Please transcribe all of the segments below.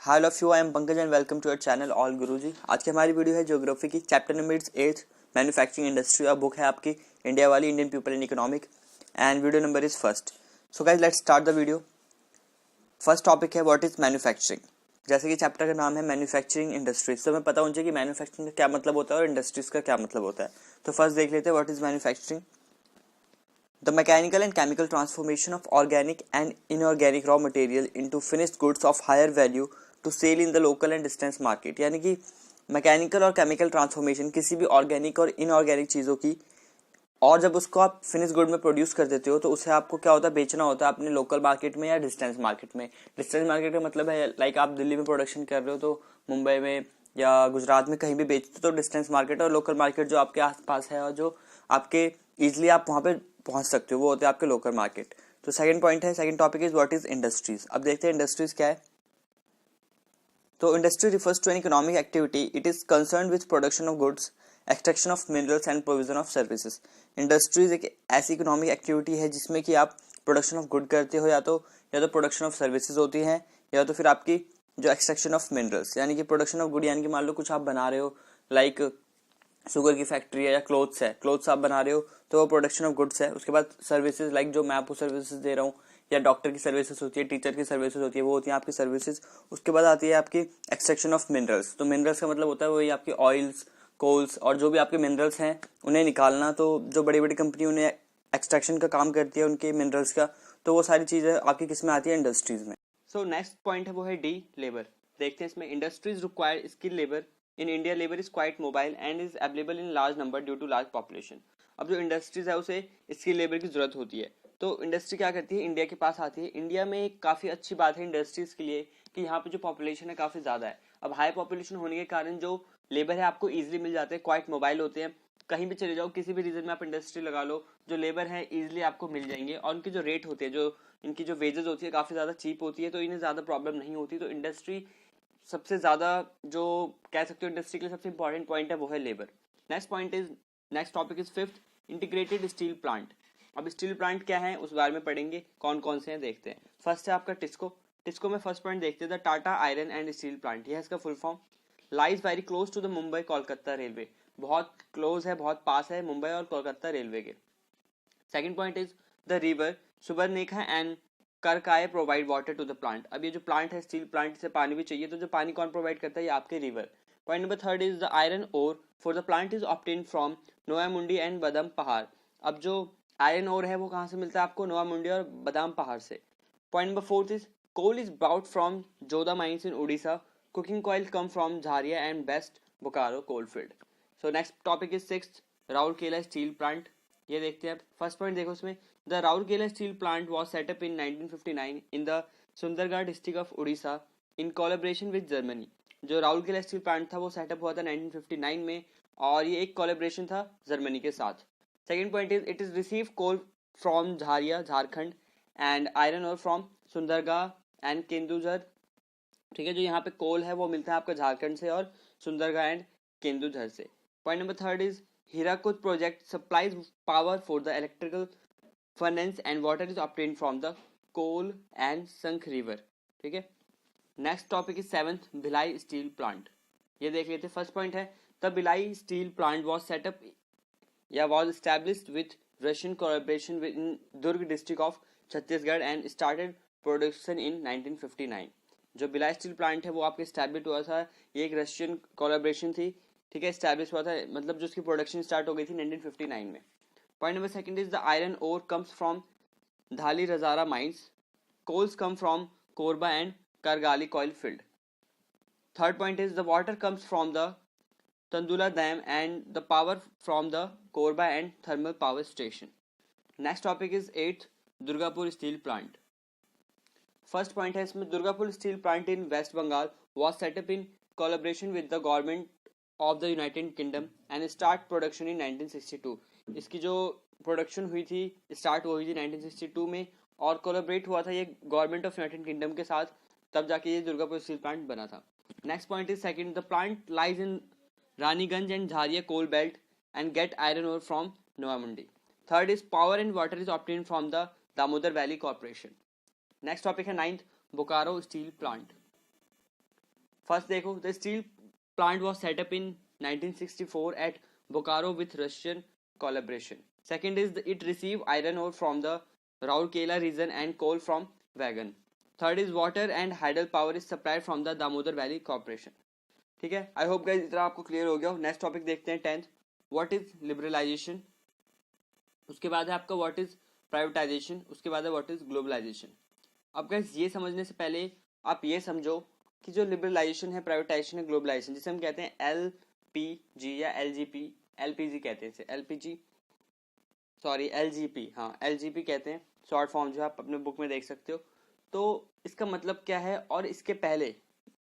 Hi of you, I am Pankaj and welcome to your channel all Guruji. आज की हमारी video है ज्योग्राफी की, चैप्टर नंबर 8 मैन्युफैक्चरिंग इंडस्ट्री। और बुक है आपकी इंडिया वाली, Indian people in economic, and video number is first. So guys let's start the video. First topic है व्हाट इज मैन्युफैक्चरिंग। जैसे कि चैप्टर का नाम है मैन्युफैक्चरिंग इंडस्ट्रीज, तो हमें पता होना चाहिए कि मैन्युफैक्चरिंग का क्या मतलब होता है और इंडस्ट्रीज का क्या मतलब होता है। तो फर्स्ट देख लेते हैं what is manufacturing. The mechanical and chemical transformation of organic and inorganic raw material into finished goods of higher value to sale in the local and distance market। यानी कि मैकेनिकल और केमिकल ट्रांसफॉर्मेशन किसी भी organic और inorganic चीज़ों की, और जब उसको आप फिनिश गुड में प्रोड्यूस कर देते हो तो उसे आपको क्या होता है, बेचना होता है अपने लोकल मार्केट में या डिस्टेंस मार्केट में। डिस्टेंस मार्केट का मतलब है लाइक आप दिल्ली में प्रोडक्शन कर रहे हो तो मुंबई में या गुजरात में कहीं भी बेचते हो तो डिस्टेंस मार्केट, और लोकल मार्केट जो आपके आसपास है और जो आपके इजिली आप वहाँ पे पहुंच सकते हो वो होते हैं आपके लोकल मार्केट। तो सेकंड पॉइंट है, second topic is what is industries. अब देखते हैं इंडस्ट्रीज क्या है। तो industry refers to an economic activity, it is concern with production of goods, extraction of minerals and provision of services. Industries एक ऐसी इकोनॉमिक एक्टिविटी है जिसमें कि आप प्रोडक्शन ऑफ गुड करते हो, या तो प्रोडक्शन ऑफ सर्विसेज होती है, या तो फिर आपकी जो एक्सट्रैक्शन ऑफ मिनरल्स, यानी कि प्रोडक्शन ऑफ गुड, यानी कि मान लो कुछ आप बना रहे हो लाइक शुगर की फैक्ट्री है या क्लोथ्स है, क्लोथ्स आप बना रहे हो तो वो प्रोडक्शन ऑफ गुड्स है। उसके बाद सर्विसेज लाइक जो मैं आपको सर्विसेज दे रहा हूँ, या डॉक्टर की सर्विसेज होती है, टीचर की सर्विसेज होती है, वो होती है आपकी सर्विसेज। उसके बाद आती है आपकी एक्सट्रैक्शन ऑफ मिनरल्स। तो मिनरल्स का मतलब होता है वही आपकी ऑयल्स, कोल्स और जो भी आपके मिनरल्स हैं उन्हें निकालना। तो जो बड़ी बड़ी कंपनी उन्हें एक्सट्रैक्शन का काम करती है उनके मिनरल्स का, तो वो सारी चीजें आपकी किस में आती है, इंडस्ट्रीज में। सो नेक्स्ट पॉइंट है वो है डी, लेबर। देखते हैं इसमें, industries require skill labour. In India labour is quite mobile and is available in large number due to large population. अब जो इंडस्ट्रीज है उसे स्किल लेबर की जरूरत होती है, तो इंडस्ट्री क्या करती है, इंडिया के पास आती है। इंडिया में एक काफ़ी अच्छी बात है इंडस्ट्रीज के लिए कि यहाँ पे जो पॉपुलेशन है काफ़ी ज़्यादा है। अब हाई पॉपुलेशन होने के कारण जो लेबर है आपको ईजिली मिल जाते हैं, क्वाइट मोबाइल होते हैं। कहीं भी चले जाओ, किसी भी रीजन में आप इंडस्ट्री लगा लो, जो लेबर है ईजिली आपको मिल जाएंगे, और उनकी जो रेट होती है, जो इनकी जो वेजेस होती है काफ़ी ज़्यादा चीप होती है, तो इन्हें ज़्यादा प्रॉब्लम नहीं होती। तो इंडस्ट्री सबसे ज़्यादा जो कह सकते हो इंडस्ट्री के लिए सबसे इंपॉर्टेंट पॉइंट है वो है labour. Next topic is fifth, integrated steel plant. अब स्टील प्लांट क्या है उस बारे में पढ़ेंगे, कौन कौन से हैं देखते हैं। फर्स्ट है आपका टिस्को। टिस्को में फर्स्ट पॉइंट देखते हैं, Tata iron and steel plant, यह इसका full form. Lies very close to the Mumbai Kolkata railway, बहुत क्लोज है, बहुत पास है मुंबई और कोलकाता रेलवे के। Second point is the river Subarnarekha and Kharkai provide water to the plant. अब ये जो प्लांट है स्टील प्लांट, से पानी भी चाहिए, तो जो पानी कौन प्रोवाइड करता है, ये आपके river. Point number third is the iron ore for the plant is obtain from Noamundi and Badam Pahar. अब जो आयरन ओर है वो कहाँ से मिलता है आपको, नोयामुंडी और बादाम पहाड़ से। Point number fourth is coal is brought from Joda mines in Orissa, coking coal come from Jharia and west Bokaro coalfield. So next topic is sixth, Rourkela steel plant. ये देखते हैं। फर्स्ट पॉइंट देखो इसमें, the Rourkela steel plant was set up in 1959 in the Sundargarh district of Orissa in collaboration with Germany. जो Rourkela steel plant था वो setup हुआ था 1959 में, और ये एक कोलैबोरेशन था जर्मनी के साथ। Second point is it is receive coal from Jharia Jharkhand and iron ore from Sundargarh and Kendujhar. ठीक है, जो यहाँ पे कोल है वो मिलता है आपका झारखंड से और सुंदरगाह एंड केंदुझर से। Point number third is Hirakud project supplies power for the electrical furnace and water is obtained from the coal and Sank river। ठीक है। Next topic is seventh, Bhilai steel plant. ये देख लेते हैं। फर्स्ट पॉइंट है the Bhilai steel plant was set up या was established with Russian collaboration in Durg district of Chhattisgarh and started production in 1959। जो Bhilai steel plant है वो आपके एस्टैब्लिश हुआ था, ये एक रशियन कोलैबोरेशन थी। ठीक है, एस्टैब्लिश हुआ था, मतलब जो उसकी प्रोडक्शन स्टार्ट हो गई थी 1959 में। Point number second is the iron ore comes from Dhalli Rajhara mines, coals come from Korba and Kargali coal field. Third point is the water comes from the Tandula dam and the power from the Korba and thermal power station. Next topic is eighth, Durgapur steel plant. First point है इसमें, Durgapur steel plant in West Bengal was set up in collaboration with the government of the United kingdom and start production in 1962। इसकी जो production हुई थी start हुई थी 1962 में, और कोलैबोरेट हुआ था ये गवर्नमेंट ऑफ यूनाइटेड किंगडम के साथ, तब जाके ये दुर्गापुर स्टील प्लांट बना था। Next point is second, the plant lies in Raniganj and Jharia coal belt and get iron ore from Noamundi. Third is power and water is obtain from the Damodar valley corporation. Next topic है ninth, Bokaro steel plant. First देखो, the steel plant was set up in 1964 at Bokaro with Russian collaboration. Second is it receive iron ore from the Rourkela region and coal from wagon. Third is water and hydel power is supplied from the Damodar valley corporation. ठीक है, I hope guys इतना आपको clear हो गया. Next topic देखते हैं 10th, what is liberalisation. उसके बाद है आपका व्हाट इज प्राइवेटाइजेशन. उसके बाद है व्हाट इज ग्लोबलाइजेशन. अब गाइस ये समझने से पहले आप ये समझो कि जो लिबरलाइजेशन है, प्राइवेटाइजेशन है, ग्लोबलाइजेशन, जिसे हम कहते हैं LPG या LGP, LPG कहते हैं इसे, LPG सॉरी LGP, हाँ LGP कहते हैं, शॉर्ट फॉर्म जो आप अपने बुक में देख सकते हो. तो इसका मतलब क्या है, और इसके पहले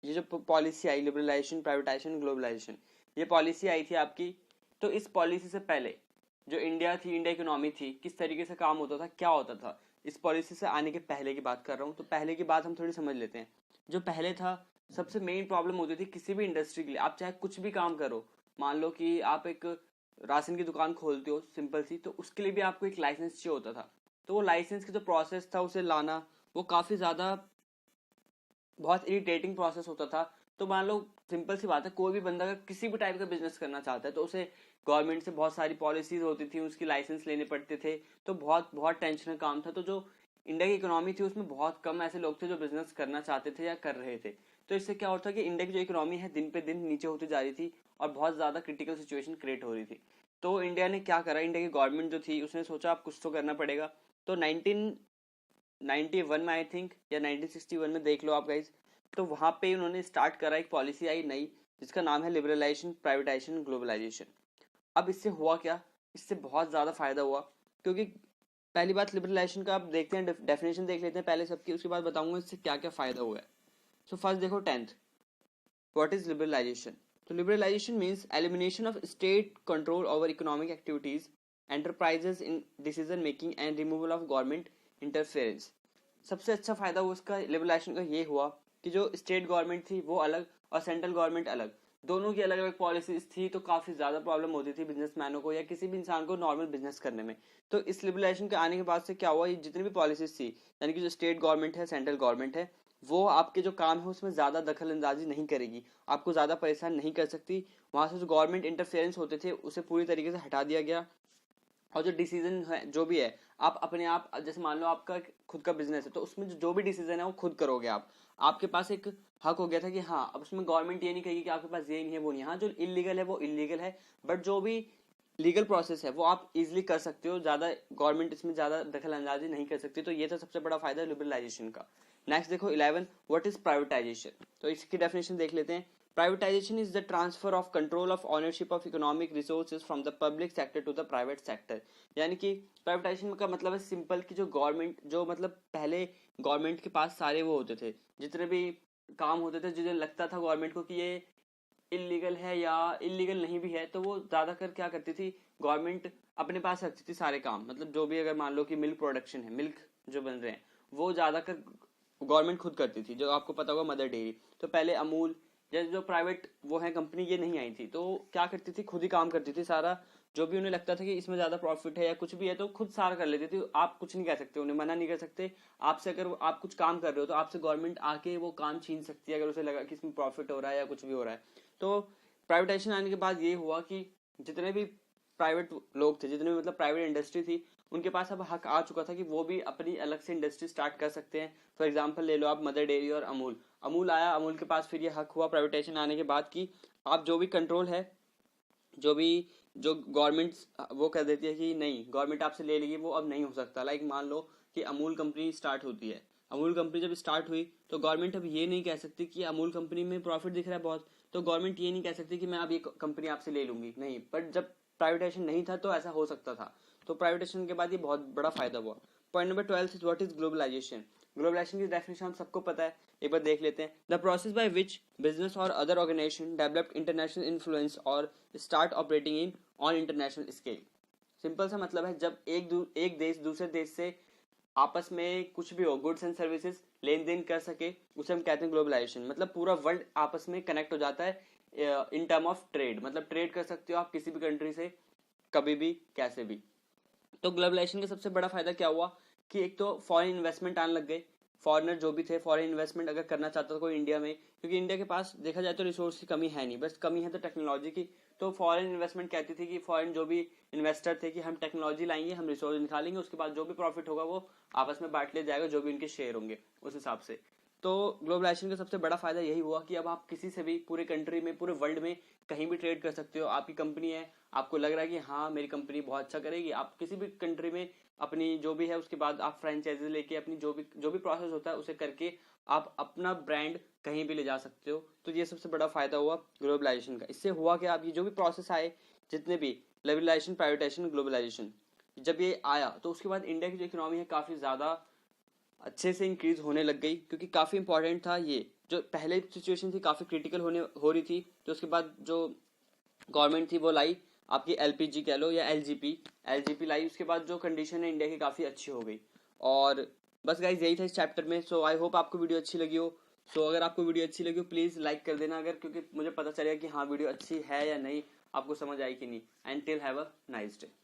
ये जो पॉलिसी आई लिबरलाइजेशन, प्राइवेटाइजेशन, ग्लोबलाइजेशन, ये पॉलिसी आई थी आपकी. तो इस पॉलिसी से पहले जो इंडिया थी, इंडिया इकोनॉमी थी, किस तरीके से काम होता था, क्या होता था, इस पॉलिसी से आने के पहले की बात कर रहा हूँ. तो पहले की बात हम थोड़ी समझ लेते हैं. जो पहले था, सबसे मेन प्रॉब्लम होती थी किसी भी इंडस्ट्री के लिए, आप चाहे कुछ भी काम करो. मान लो कि आप एक राशन की दुकान खोलते हो सिंपल सी, तो उसके लिए भी आपको एक लाइसेंस चाहिए होता था. तो वो लाइसेंस का जो प्रोसेस था उसे लाना, वो काफ़ी ज़्यादा बहुत इरिटेटिंग प्रोसेस होता था. तो मान लो सिंपल सी बात है, कोई भी बंदा अगर किसी भी टाइप का बिजनेस करना चाहता है तो उसे गवर्नमेंट से बहुत सारी पॉलिसीज होती थी, उसकी लाइसेंस लेने पड़ते थे. तो बहुत बहुत टेंशन का काम था. तो जो इंडिया की इकोनॉमी थी उसमें बहुत कम ऐसे लोग थे जो बिजनेस करना चाहते थे या कर रहे थे. तो इससे क्या होता है कि इंडिया की जो इकोनॉमी है दिन पे दिन नीचे होती जा रही थी और बहुत ज़्यादा क्रिटिकल सिचुएशन क्रिएट हो रही थी. तो इंडिया ने क्या करा, इंडिया की गवर्नमेंट जो थी उसने सोचा आप कुछ तो करना पड़ेगा. तो 1991 में आई थिंक या 1961 में देख लो आप गाइज, तो वहां पे उन्होंने स्टार्ट करा, एक पॉलिसी आई नई जिसका नाम है लिबरलाइजेशन, प्राइवेटाइजेशन, ग्लोबलाइजेशन. अब इससे हुआ क्या, इससे बहुत ज़्यादा फायदा हुआ. क्योंकि पहली बात लिबरलाइजेशन का आप देखते हैं, डेफिनेशन देख लेते हैं पहले सबकी, उसके बाद बताऊंगा इससे क्या क्या फायदा हुआ है. सो फर्स्ट देखो 10th, व्हाट इज लिबरलाइजेशन. तो liberalisation means elimination of state control over economic activities, enterprises in decision making and removal of government interference. सबसे अच्छा फायदा उसका लिबरलाइजेशन का ये हुआ कि जो स्टेट गवर्नमेंट थी वो अलग और सेंट्रल गवर्नमेंट अलग, दोनों की अलग अलग पॉलिसीज थी. तो काफी ज्यादा प्रॉब्लम होती थी बिजनेसमैनों को या किसी भी इंसान को नॉर्मल बिजनेस करने में. तो इस लिबरलाइजेशन के आने के बाद से क्या हुआ, ये जितनी भी पॉलिसीज थी, यानी कि जो स्टेट गवर्नमेंट है, सेंट्रल गवर्नमेंट है, वो आपके जो काम है उसमें ज्यादा दखल अंदाजी नहीं करेगी, आपको ज्यादा परेशान नहीं कर सकती. वहां से जो गवर्नमेंट इंटरफेरेंस होते थे उसे पूरी तरीके से हटा दिया गया. और जो डिसीजन है जो भी है, आप अपने आप, जैसे मान लो आपका खुद का बिजनेस है तो उसमें जो भी डिसीजन है वो खुद करोगे आप. आपके पास एक हक हो गया था कि हाँ, अब उसमें गवर्नमेंट ये नहीं कहेगी कि आपके पास ये नहीं है वो नहीं है. हाँ, जो इलीगल है वो इलीगल है, बट जो भी लीगल प्रोसेस है वो आप इजिली कर सकते हो, ज्यादा गवर्नमेंट इसमें ज्यादा दखल अंदाजी नहीं कर सकती. तो ये था सबसे बड़ा फायदा लिबरलाइजेशन का. नेक्स्ट देखो 11, व्हाट इज प्राइवेटाइजेशन. तो इसकी डेफिनेशन देख लेते हैं. Privatization is the transfer of control of ownership of economic resources from the public sector to the private sector. यानी कि प्राइवेटाइजेशन का मतलब है सिंपल कि जो गवर्नमेंट, जो मतलब पहले गवर्नमेंट के पास सारे वो होते थे, जितने भी काम होते थे, जिन्हें लगता था गवर्नमेंट को कि ये इलीगल है या इलीगल नहीं भी है, तो वो ज्यादातर क्या करती थी, गवर्नमेंट अपने पास रखती थी सारे काम. मतलब जो भी, अगर मान लो कि मिल्क प्रोडक्शन है, मिल्क जो बन रहे हैं, वो ज्यादातर गवर्नमेंट खुद करती थी. जो आपको पता होगा मदर डेयरी, तो पहले अमूल जैसे जो प्राइवेट वो है कंपनी, ये नहीं आई थी, तो क्या करती थी, खुद ही काम करती थी सारा. जो भी उन्हें लगता था कि इसमें ज्यादा प्रॉफिट है या कुछ भी है तो खुद सारा कर लेती थी. आप कुछ नहीं कह सकते, उन्हें मना नहीं कर सकते. आपसे अगर आप कुछ काम कर रहे हो तो आपसे गवर्नमेंट आके वो काम छीन सकती है अगर उसे लगा कि इसमें प्रॉफिट हो रहा है या कुछ भी हो रहा है. तो प्राइवेटाइजेशन आने के बाद ये हुआ कि जितने भी प्राइवेट लोग थे, जितने भी मतलब प्राइवेट इंडस्ट्री थी, उनके पास अब हक आ चुका था कि वो भी अपनी अलग से इंडस्ट्री स्टार्ट कर सकते हैं. फॉर एग्जाम्पल ले लो आप मदर डेयरी और अमूल. अमूल आया, अमूल के पास फिर ये हक हुआ प्राइवेटाइजेशन आने के बाद कि आप जो भी कंट्रोल है, जो भी जो गवर्नमेंट वो कह देती है कि नहीं, गवर्नमेंट आपसे ले लेगी, वो अब नहीं हो सकता. लाइक मान लो कि अमूल कंपनी स्टार्ट होती है, अमूल कंपनी जब स्टार्ट हुई तो गवर्नमेंट अब ये नहीं कह सकती कि अमूल कंपनी में प्रॉफिट दिख रहा है बहुत, तो गवर्नमेंट ये नहीं कह सकती कि मैं अब ये कंपनी आपसे ले लूंगी, नहीं. बट जब प्राइवेटाइजेशन नहीं था तो ऐसा हो सकता था. तो प्राइवेटाइजेशन के बाद ये बहुत बड़ा फायदा हुआ. Point number 12 is what is globalization. Globalization की डेफिनेशन हम सबको पता है, एक बार देख लेते हैं. The process by which business और other organization developed international influence और start operating in on international scale. Simple सा मतलब है, जब एक देश दूसरे देश से आपस में कुछ भी हो, गुड्स एंड सर्विसेज लेन देन कर सके, उसे हम कहते हैं ग्लोबलाइजेशन. मतलब पूरा वर्ल्ड आपस में कनेक्ट हो जाता है इन टर्म ऑफ ट्रेड. मतलब ट्रेड कर सकते हो आप किसी भी कंट्री से, कभी भी, कैसे भी. तो ग्लोबलाइजेशन का सबसे बड़ा फायदा क्या हुआ कि एक तो फॉरेन इन्वेस्टमेंट आने लग गए. फॉरेनर जो भी थे, फॉरेन इन्वेस्टमेंट अगर करना चाहता था कोई इंडिया में, क्योंकि इंडिया के पास देखा जाए तो रिसोर्स की कमी है नहीं, बस कमी है तो टेक्नोलॉजी की। तो फॉरेन इन्वेस्टमेंट कहती थी कि फॉरेन जो भी इन्वेस्टर थे कि हम टेक्नोलॉजी लाएंगे, हम रिसोर्स निकालेंगे, उसके बाद जो भी प्रॉफिट होगा वो आपस में बांट लिया जाएगा, जो भी उनके शेयर होंगे उस हिसाब से। तो ग्लोबलाइजेशन का सबसे बड़ा फायदा यही हुआ कि अब आप किसी से भी पूरे कंट्री में, पूरे वर्ल्ड में कहीं भी ट्रेड कर सकते हो। आपकी कंपनी है, आपको लग रहा है कि हाँ मेरी कंपनी बहुत अच्छा करेगी, आप किसी भी कंट्री में अपनी जो भी है, उसके बाद आप फ्रेंचाइजी लेके अपनी जो भी प्रोसेस होता है उसे करके आप अपना ब्रांड कहीं भी ले जा सकते हो। तो ये सबसे बड़ा फायदा हुआ ग्लोबलाइजेशन का। इससे हुआ कि आप ये जो भी प्रोसेस आए, जितने भी लिबरलाइजेशन, प्राइवेटाइजेशन, ग्लोबलाइजेशन, जब ये आया तो उसके बाद इंडिया की जो इकोनॉमी है काफी ज्यादा अच्छे से इंक्रीज होने लग गई, क्योंकि काफी इंपॉर्टेंट था। ये जो पहले सिचुएशन थी काफी क्रिटिकल हो रही थी, तो उसके बाद जो गवर्नमेंट थी वो लाई आपकी एलपीजी कह लो या एलजीपी लाई, उसके बाद जो कंडीशन है इंडिया की काफी अच्छी हो गई। और बस गाइज यही था इस चैप्टर में। सो आई होप आपको वीडियो अच्छी लगी हो। सो अगर आपको वीडियो अच्छी लगी हो प्लीज लाइक कर देना, अगर, क्योंकि मुझे पता चलेगा कि हाँ वीडियो अच्छी है या नहीं, आपको समझ आई कि नहीं। And till have a nice day.